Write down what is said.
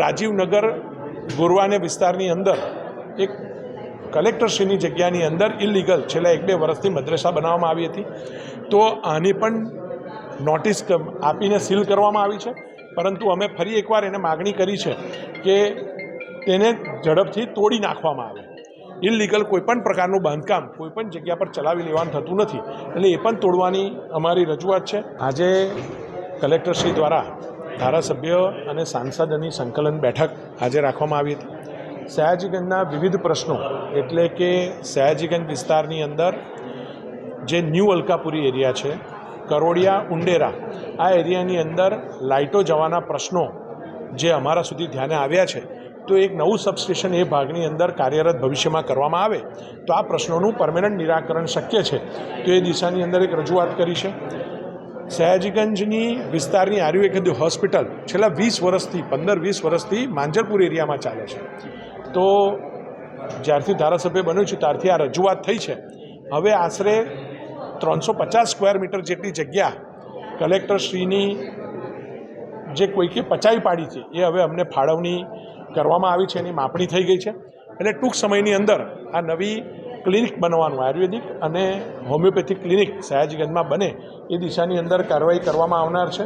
રાજીવનગર ગોરવાને વિસ્તારની અંદર એક કલેક્ટરશ્રીની જગ્યાની અંદર ઇલીગલ છેલ્લા 1-2 વર્ષથી મદ્રેસા બનાવવામાં આવી હતી. તો આની પણ નોટિસ આપીને સીલ કરવામાં આવી છે, પરંતુ અમે ફરી એકવાર એને માગણી કરી છે કે તેને ઝડપથી તોડી નાખવામાં આવે. ઇલીગલ કોઈપણ પ્રકારનું બાંધકામ કોઈપણ જગ્યા પર ચલાવી લેવાનું થતું નથી, એટલે એ પણ તોડવાની અમારી રજૂઆત છે. આજે કલેક્ટરશ્રી દ્વારા ધારાસભ્ય અને સાંસદની સંકલન બેઠક આજે રાખવામાં આવી હતી. સયાજીગંજના વિવિધ પ્રશ્નો એટલે કે સયાજીગંજ વિસ્તારની અંદર જે ન્યૂ અલકાપુરી એરિયા છે, કરોડિયા ઉંડેરા, આ એરિયાની અંદર લાઇટો જવાના પ્રશ્નો જે અમારા સુધી ધ્યાને આવ્યા છે, તો એક નવું સબસ્ટેશન એ ભાગની અંદર કાર્યરત ભવિષ્યમાં કરવામાં આવે તો આ પ્રશ્નોનું પરમેનન્ટ નિરાકરણ શક્ય છે. તો એ દિશાની અંદર એક રજૂઆત કરી છે. સયાજીગંજની વિસ્તારની આયુર્વેદ હોસ્પિટલ છેલ્લા 15-20 વર્ષથી માંજરપુર એરિયામાં ચાલે છે. તો જ્યારથી ધારાસભ્ય બન્યો છું ત્યારથી આ રજૂઆત થઈ છે. હવે આશરે 350 સ્ક્વેર મીટર જેટલી જગ્યા કલેક્ટરશ્રીની જે કોઈકે પચાવી પાડી છે એ હવે અમને ફાળવણી કરવામાં આવી છે, એની માપણી થઈ ગઈ છે. એટલે ટૂંક સમયની અંદર આ નવી ક્લિનિક બનવાનું, આયુર્વેદિક અને હોમિયોપેથિક ક્લિનિક સયાજીગંજમાં બને એ દિશાની અંદર કાર્યવાહી કરવામાં આવનાર છે.